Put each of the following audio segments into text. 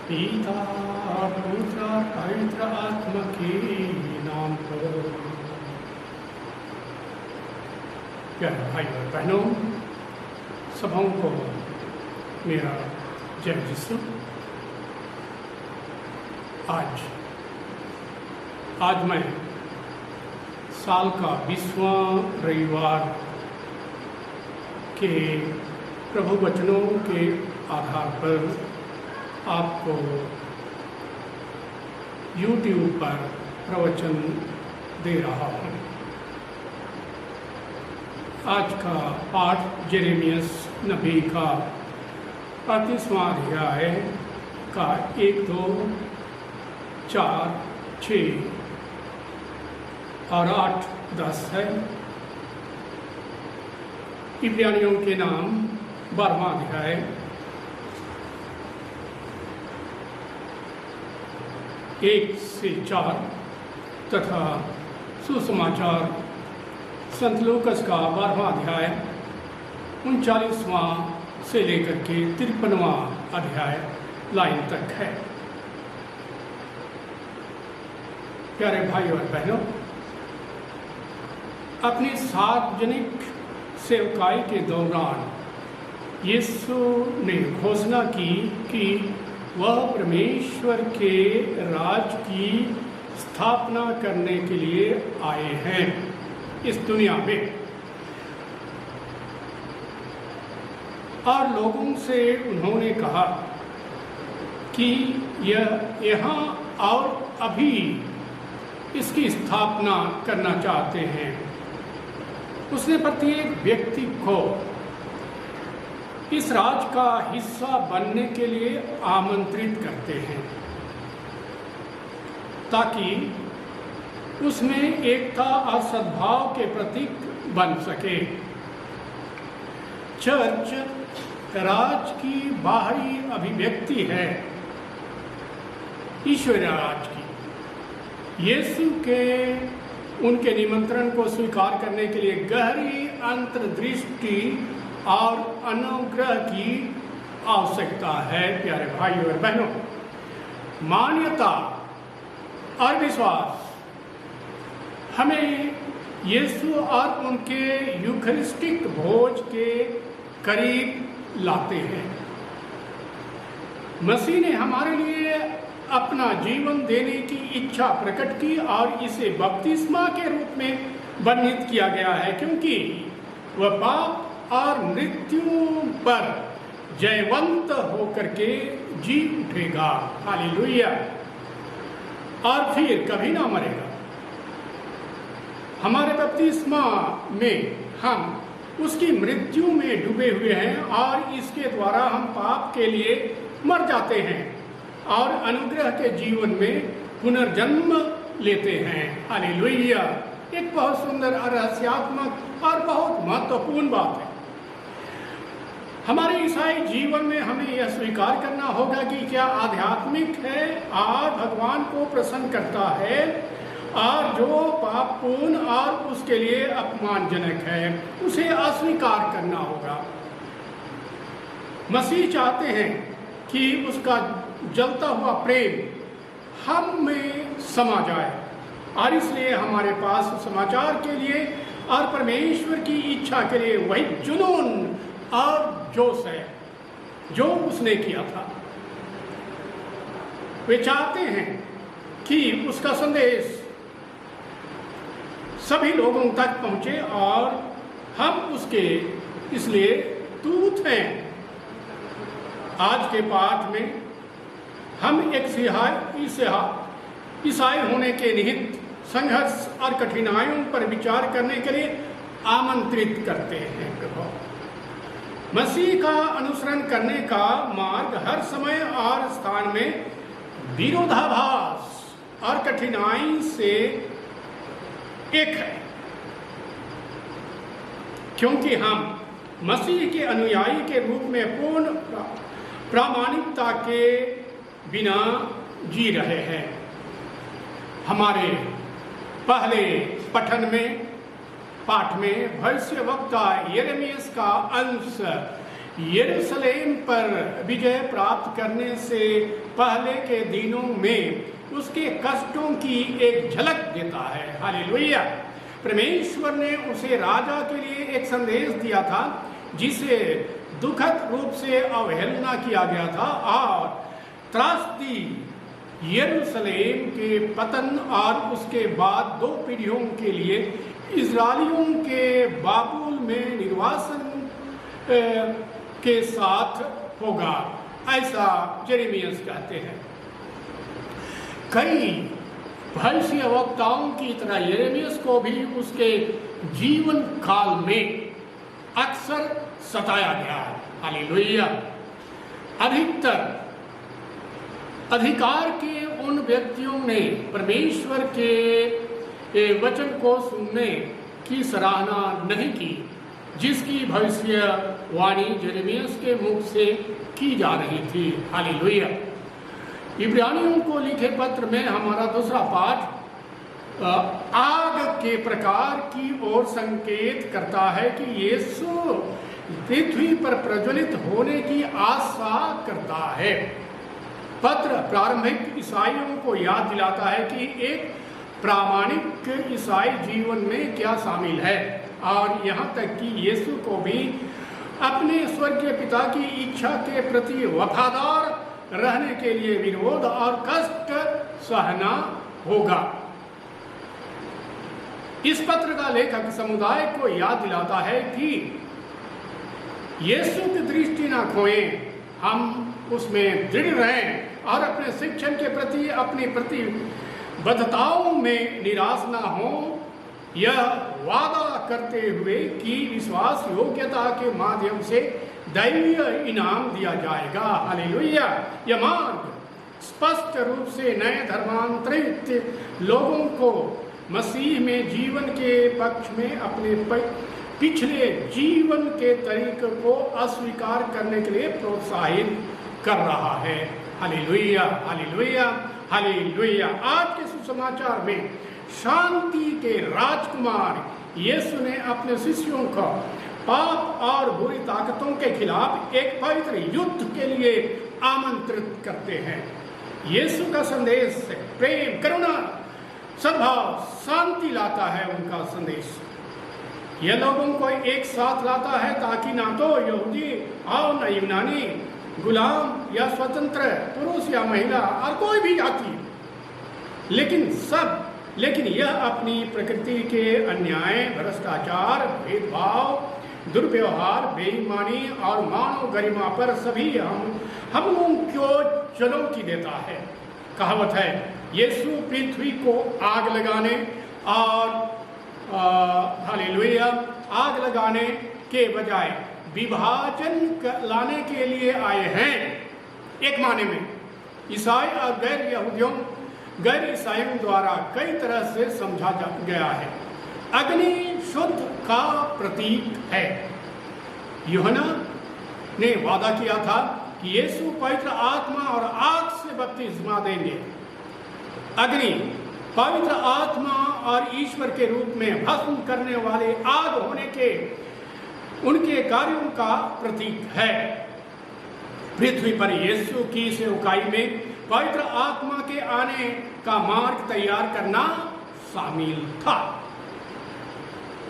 पिता पुत्र पवित्र आत्मा के नाम पर। प्यारे भाई और बहनों, सभाओं को मेरा जय यीशु। आज मैं साल का 20वां रविवार के प्रभु वचनों के आधार पर आपको YouTube पर प्रवचन दे रहा हूँ। आज का पाठ यिर्मयाह नबी का 35वां अध्याय का 1, 2, 4, 6 और 8, 10 है। इब्रानियों के नाम 12वां अध्याय 1 से 4 तथा सुसमाचार संत लूकास का 12वां अध्याय 39वां से लेकर के 53वां अध्याय लाइन तक है। प्यारे भाई और बहनों, अपनी सार्वजनिक सेवकाई के दौरान यीशु ने घोषणा की कि वह परमेश्वर के राज की स्थापना करने के लिए आए हैं इस दुनिया में, और लोगों से उन्होंने कहा कि यह यहाँ और अभी इसकी स्थापना करना चाहते हैं। उसने प्रत्येक व्यक्ति को इस राज का हिस्सा बनने के लिए आमंत्रित करते हैं ताकि उसमें एकता और सद्भाव के प्रतीक बन सके। चर्च राज की बाहरी अभिव्यक्ति है, ईश्वरीय राज की। यीशु के उनके निमंत्रण को स्वीकार करने के लिए गहरी अंतर्दृष्टि और अनुग्रह की आवश्यकता है। प्यारे भाई और बहनों, मान्यता और विश्वास हमें यीशु और उनके यूखरिस्टिक भोज के करीब लाते हैं। मसीह ने हमारे लिए अपना जीवन देने की इच्छा प्रकट की और इसे बपतिस्मा के रूप में वर्णित किया गया है, क्योंकि वह पाप और मृत्यु पर जयवंत होकर के जी उठेगा। हालेलुया। और फिर कभी ना मरेगा। हमारे बपतिस्मा में हम उसकी मृत्यु में डूबे हुए हैं और इसके द्वारा हम पाप के लिए मर जाते हैं और अनुग्रह के जीवन में पुनर्जन्म लेते हैं। हालेलुया। एक बहुत सुंदर रहस्यात्मक और बहुत महत्वपूर्ण बात है। हमारे ईसाई जीवन में हमें यह स्वीकार करना होगा कि क्या आध्यात्मिक है और भगवान को प्रसन्न करता है, और जो पापपूर्ण और उसके लिए अपमानजनक है उसे अस्वीकार करना होगा। मसीह चाहते हैं कि उसका जलता हुआ प्रेम हम में समा जाए, और इसलिए हमारे पास समाचार के लिए और परमेश्वर की इच्छा के लिए वही जुनून और जोश है जो उसने किया था। वे चाहते हैं कि उसका संदेश सभी लोगों तक पहुंचे और हम उसके इसलिए दूत हैं। आज के पाठ में हम एक ईसाई होने के निहित संघर्ष और कठिनाइयों पर विचार करने के लिए आमंत्रित करते हैं। मसीह का अनुसरण करने का मार्ग हर समय और स्थान में विरोधाभास और कठिनाई से एक है, क्योंकि हम मसीह के अनुयायी के रूप में पूर्ण प्रामाणिकता के बिना जी रहे हैं। हमारे पहले पाठ में भविष्यवक्ता यिर्मयाह का अंश यरूशलेम पर विजय प्राप्त करने से पहले के दिनों में उसके कष्टों की एक झलक देता है। हालेलुया। परमेश्वर ने उसे राजा के लिए एक संदेश दिया था जिसे दुखद रूप से अवहेलना किया गया था और त्रासदी यरूशलेम के पतन और उसके बाद 2 पीढ़ियों के लिए इजरायलियों के बाबुल में निर्वासन के साथ होगा, ऐसा यिर्मयाह कहते हैं। कई भविष्यवक्ताओं की तरह यिर्मयाह को भी उसके जीवन काल में अक्सर सताया गया है। हालेलुया। अधिकतर अधिकार के उन व्यक्तियों ने परमेश्वर के वचन को सुनने की सराहना नहीं की जिसकी भविष्यवाणी यिर्मयाह के मुख से की जा रही थी। हालेलुया। इब्रानियों को लिखे पत्र में हमारा दूसरा पाठ आग के प्रकार की ओर संकेत करता है कि यीशु पृथ्वी पर प्रज्वलित होने की आशा करता है। पत्र प्रारंभिक ईसाइयों को याद दिलाता है कि एक प्रामाणिक ईसाई जीवन में क्या शामिल है और यहाँ तक कि यीशु को भी अपने स्वर्गीय पिता की इच्छा के प्रति वफादार रहने के लिए विरोध और कष्ट सहना होगा। इस पत्र का लेखक समुदाय को याद दिलाता है कि यीशु की दृष्टि ना खोएं, हम उसमें दृढ़ रहें और अपने शिक्षण के प्रति अपनी प्रतिबद्धताओं में निराश ना हो, यह वादा करते हुए कि विश्वास योग्यता के माध्यम से दैवीय इनाम दिया जाएगा। हालेलुया। यह मार्ग स्पष्ट रूप से नए धर्मांतरित लोगों को मसीह में जीवन के पक्ष में अपने पिछले जीवन के तरीके को अस्वीकार करने के लिए प्रोत्साहित कर रहा है। Hallelujah, hallelujah, hallelujah. आज के सुसमाचार में शांति के राजकुमार यीशु ने अपने शिष्यों को पाप और बुरी ताकतों के खिलाफ एक पवित्र युद्ध के लिए आमंत्रित करते हैं। यीशु का संदेश प्रेम, करुणा, सद्भाव, शांति लाता है। उनका संदेश यह लोगों को एक साथ लाता है ताकि ना तो यहूदी और न यूनानी, गुलाम या स्वतंत्र, पुरुष या महिला और कोई भी जाति, लेकिन यह अपनी प्रकृति के अन्याय, भ्रष्टाचार, भेदभाव, दुर्व्यवहार, बेईमानी और मानव गरिमा पर सभी हमलों को चुनौती देता है। कहावत है, यीशु पृथ्वी को आग लगाने और हालेलुया आग लगाने के बजाय विभाजन लाने के लिए आए हैं। एक माने में ईसाई और गैर ईसाइयों द्वारा कई तरह से समझा गया है। अग्नि शुद्ध का प्रतीक है। यूहन्ना ने वादा किया था कि यीशु पवित्र आत्मा और आग से बपतिस्मा देंगे। अग्नि पवित्र आत्मा और ईश्वर के रूप में भस्म करने वाले आग होने के उनके कार्यों का प्रतीक है। पृथ्वी पर यीशु की सेवकाई में पवित्र आत्मा के आने का मार्ग तैयार करना शामिल था।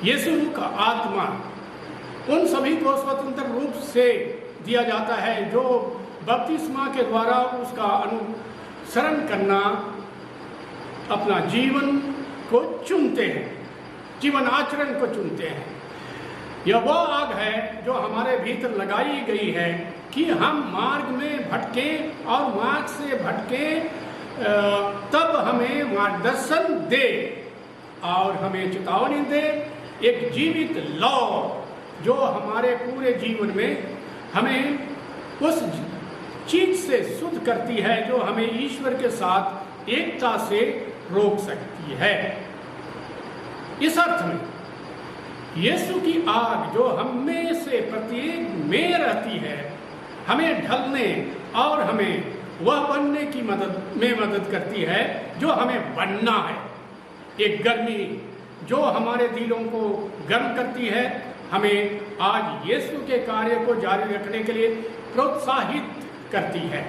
यीशु का आत्मा उन सभी को स्वतंत्र रूप से दिया जाता है जो बपतिस्मा के द्वारा उसका अनुसरण करना अपना जीवन को चुनते हैं, जीवन आचरण को चुनते हैं। यह वो आग है जो हमारे भीतर लगाई गई है कि हम मार्ग में भटके और मार्ग से भटके तब हमें मार्गदर्शन दे और हमें चेतावनी दे। एक जीवित लौ जो हमारे पूरे जीवन में हमें उस चीज से शुद्ध करती है जो हमें ईश्वर के साथ एकता से रोक सकती है। इस अर्थ में यीशु की आग जो हमें से प्रत्येक में रहती है, हमें ढलने और हमें वह बनने की मदद करती है जो हमें बनना है। एक गर्मी जो हमारे दिलों को गर्म करती है, हमें आज यीशु के कार्य को जारी रखने के लिए प्रोत्साहित करती है।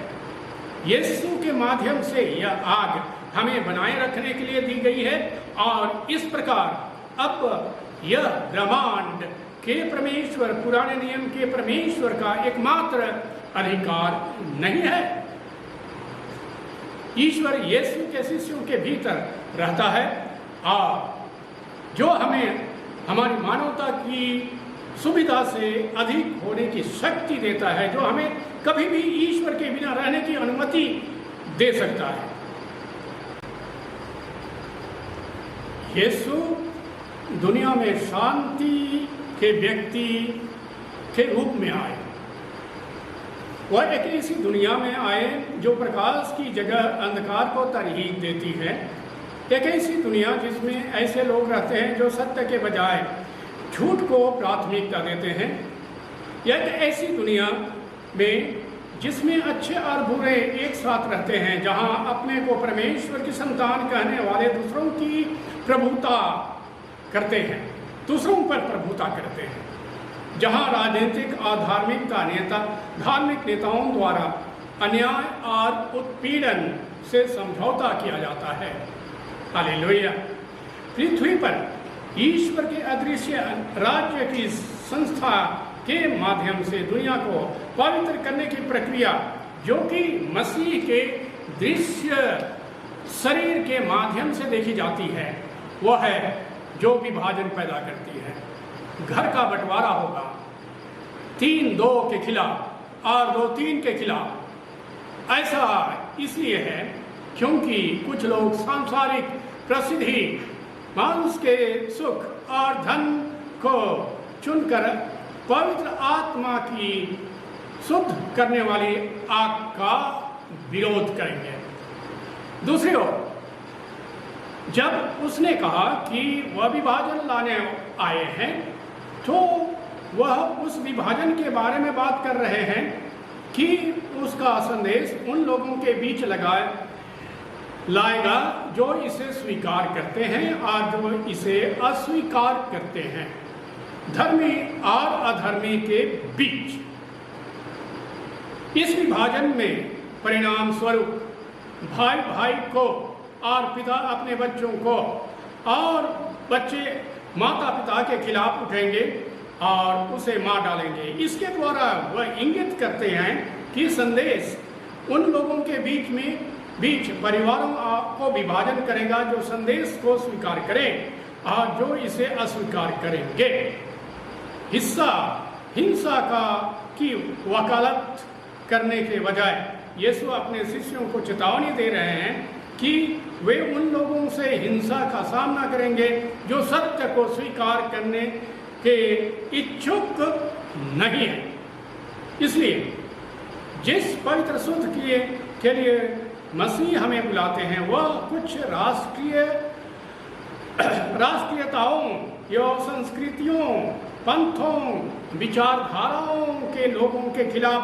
यीशु के माध्यम से यह आग हमें बनाए रखने के लिए दी गई है और इस प्रकार अब यह ब्रह्मांड के परमेश्वर, पुराने नियम के परमेश्वर का एकमात्र अधिकार नहीं है। ईश्वर यीशु के शिष्यों के भीतर रहता है और जो हमें हमारी मानवता की सुविधा से अधिक होने की शक्ति देता है, जो हमें कभी भी ईश्वर के बिना रहने की अनुमति दे सकता है। यीशु दुनिया में शांति के व्यक्ति के रूप में आए। वह एक ऐसी दुनिया में आए जो प्रकाश की जगह अंधकार को तरजीह देती है। एक ऐसी दुनिया जिसमें ऐसे लोग रहते हैं जो सत्य के बजाय झूठ को प्राथमिकता देते हैं। एक ऐसी दुनिया में जिसमें अच्छे और बुरे एक साथ रहते हैं, जहां अपने को परमेश्वर की संतान कहने वाले दूसरों की प्रभुता करते हैं, दूसरों पर प्रभुता करते हैं, जहां राजनीतिक और धार्मिक नेताओं द्वारा अन्याय और उत्पीड़न से समझौता किया जाता है। हालेलुया। पृथ्वी पर ईश्वर के अदृश्य राज्य की संस्था के माध्यम से दुनिया को पवित्र करने की प्रक्रिया, जो कि मसीह के दृश्य शरीर के माध्यम से देखी जाती है, वह है जो विभाजन पैदा करती है। घर का बंटवारा होगा 3-2 के खिलाफ और 2-3 के खिलाफ। ऐसा इसलिए है क्योंकि कुछ लोग सांसारिक प्रसिद्धि, मांस के सुख और धन को चुनकर पवित्र आत्मा की शुद्ध करने वाली आग का विरोध करेंगे। दूसरी ओर जब उसने कहा कि वह विभाजन लाने आए हैं, तो वह उस विभाजन के बारे में बात कर रहे हैं कि उसका संदेश उन लोगों के बीच लाएगा जो इसे स्वीकार करते हैं और जो इसे अस्वीकार करते हैं, धर्मी और अधर्मी के बीच। इस विभाजन में परिणाम स्वरूप भाई भाई को और पिता अपने बच्चों को और बच्चे माता पिता के खिलाफ उठेंगे और उसे मार डालेंगे। इसके द्वारा वह इंगित करते हैं कि संदेश उन लोगों के बीच परिवारों को विभाजन करेगा जो संदेश को स्वीकार करें और जो इसे अस्वीकार करेंगे। हिंसा की वकालत करने के बजाय यीशु अपने शिष्यों को चेतावनी दे रहे हैं कि वे उन लोगों से हिंसा का सामना करेंगे जो सत्य को स्वीकार करने के इच्छुक नहीं है। इसलिए जिस पवित्र शुद्ध के लिए मसीह हमें बुलाते हैं, वह कुछ राष्ट्रीयताओं या संस्कृतियों, पंथों, विचारधाराओं के लोगों के खिलाफ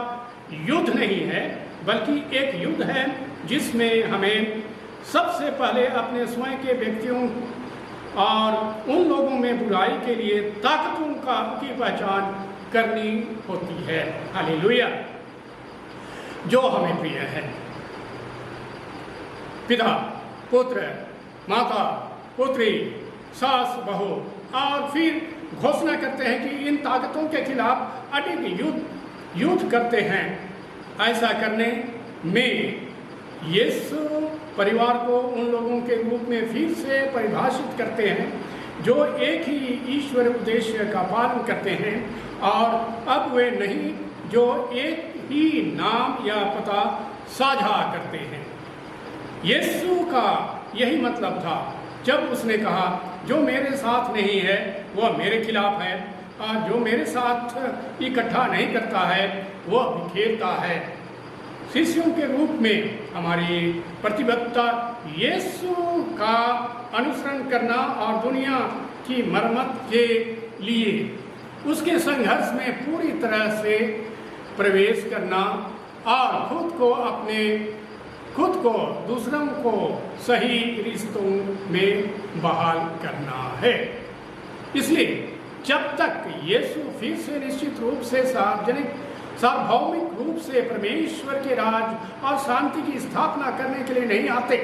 युद्ध नहीं है, बल्कि एक युद्ध है जिसमें हमें सबसे पहले अपने स्वयं के व्यक्तियों और उन लोगों में बुराई के लिए ताकतों की पहचान करनी होती है। हालेलुया। जो हमें प्रिय है, पिता, पुत्र, माता, पुत्री, सास, बहू, और फिर घोषणा करते हैं कि इन ताकतों के खिलाफ अडिग युद्ध करते हैं। ऐसा करने में यीशु परिवार को उन लोगों के रूप में फिर से परिभाषित करते हैं जो एक ही ईश्वर उद्देश्य का पालन करते हैं, और अब वे नहीं जो एक ही नाम या पता साझा करते हैं। यीशु का यही मतलब था जब उसने कहा, जो मेरे साथ नहीं है वह मेरे खिलाफ है, और जो मेरे साथ इकट्ठा नहीं करता है वह बिखेरता है। शिष्यों के रूप में हमारी प्रतिबद्धता यीशु का अनुसरण करना और दुनिया की मरम्मत के लिए उसके संघर्ष में पूरी तरह से प्रवेश करना और खुद को दूसरों को सही रिश्तों में बहाल करना है। इसलिए जब तक यीशु फिर से निश्चित रूप से सार्वभौमिक रूप से परमेश्वर के राज और शांति की स्थापना करने के लिए नहीं आते,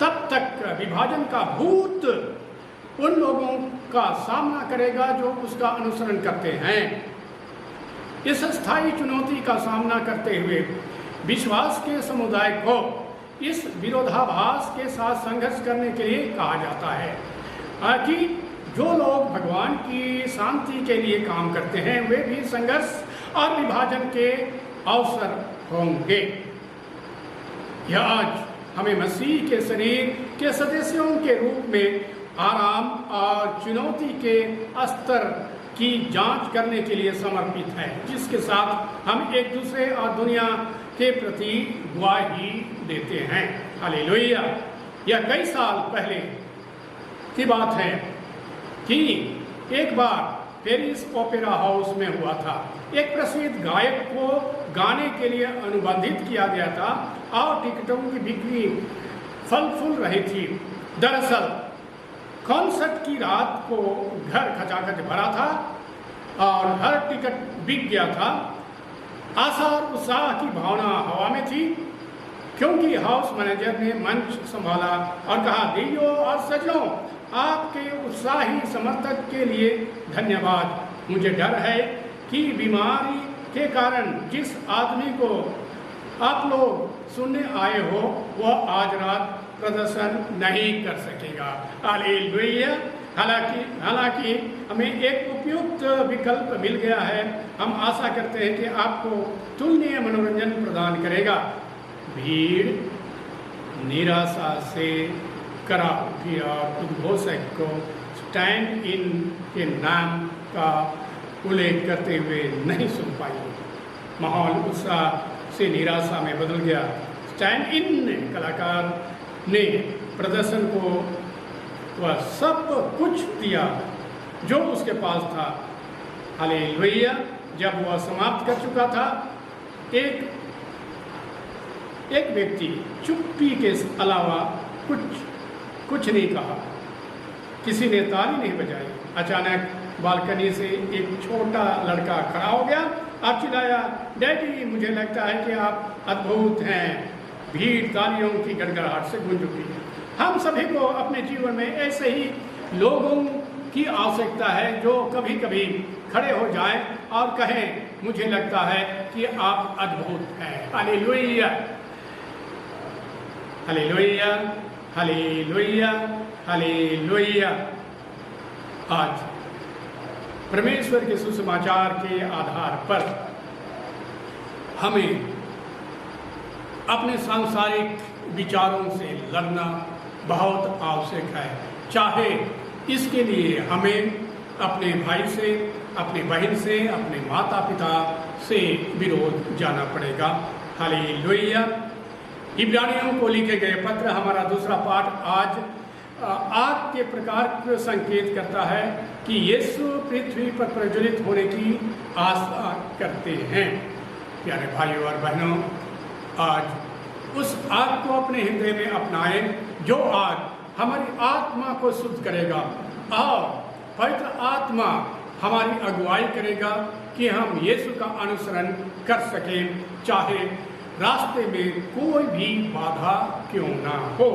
तब तक विभाजन का भूत उन लोगों का सामना करेगा जो उसका अनुसरण करते हैं। इस स्थायी चुनौती का सामना करते हुए विश्वास के समुदाय को इस विरोधाभास के साथ संघर्ष करने के लिए कहा जाता है कि जो लोग भगवान की शांति के लिए काम करते हैं वे भी संघर्ष और विभाजन के अवसर होंगे। यह आज हमें मसीह के शरीर के सदस्यों के रूप में आराम और चुनौती के स्तर की जांच करने के लिए समर्पित है, जिसके साथ हम एक दूसरे और दुनिया के प्रति गवाही देते हैं। हालेलुया। यह कई साल पहले की बात है कि एक बार पेरिस ओपेरा हाउस में हुआ था। एक प्रसिद्ध गायक को गाने के लिए अनुबंधित किया गया था और टिकटों की बिक्री फल फूल रही थी। दरअसल कॉन्सर्ट की रात को घर खचाखच भरा था और हर टिकट बिक गया था। आशा और उत्साह की भावना हवा में थी, क्योंकि हाउस मैनेजर ने मंच संभाला और कहा, दीदियों और सज्जनों, आपके उत्साही समर्थक के लिए धन्यवाद। मुझे डर है कि बीमारी के कारण जिस आदमी को आप लोग सुनने आए हो वह आज रात प्रदर्शन नहीं कर सकेगा। हालेलुया। हालांकि हमें एक उपयुक्त विकल्प मिल गया है। हम आशा करते हैं कि आपको तुलनीय मनोरंजन प्रदान करेगा। भीड़ निराशा से करा उठी और उद्घोषक को स्टैंड इन के नाम का उल्लेख करते हुए नहीं सुन पाई। माहौल उत्साह से निराशा में बदल गया। स्टैंड इन कलाकार ने प्रदर्शन को वह सब कुछ दिया जो उसके पास था। हालेलुया। जब वह समाप्त कर चुका था, एक व्यक्ति चुप्पी के अलावा कुछ नहीं कहा। किसी ने ताली नहीं बजाई। अचानक बालकनी से एक छोटा लड़का खड़ा हो गया और चिल्लाया, डैडी, मुझे लगता है कि आप अद्भुत हैं। भीड़ तालियों की गड़गड़ाहट से गूंज उठी। हम सभी को अपने जीवन में ऐसे ही लोगों की आवश्यकता है जो कभी कभी खड़े हो जाएं और कहें, मुझे लगता है कि आप अद्भुत हैं। Hallelujah, hallelujah, hallelujah, hallelujah. आज परमेश्वर के सुसमाचार के आधार पर हमें अपने सांसारिक विचारों से लड़ना बहुत आवश्यक है। चाहे इसके लिए हमें अपने भाई से, अपने बहन से, अपने माता पिता से विरोध जाना पड़ेगा। हालेलुया। इब्रानियों को लिखे गए पत्र हमारा दूसरा पाठ आज आग के प्रकार को संकेत करता है कि यीशु पृथ्वी पर प्रज्वलित होने की आशा करते हैं। प्यारे भाइयों और बहनों, आज उस आग को अपने हृदय में अपनाएं जो आग हमारी आत्मा को शुद्ध करेगा और पवित्र आत्मा हमारी अगुवाई करेगा कि हम यीशु का अनुसरण कर सकें, चाहे रास्ते में कोई भी बाधा क्यों ना हो।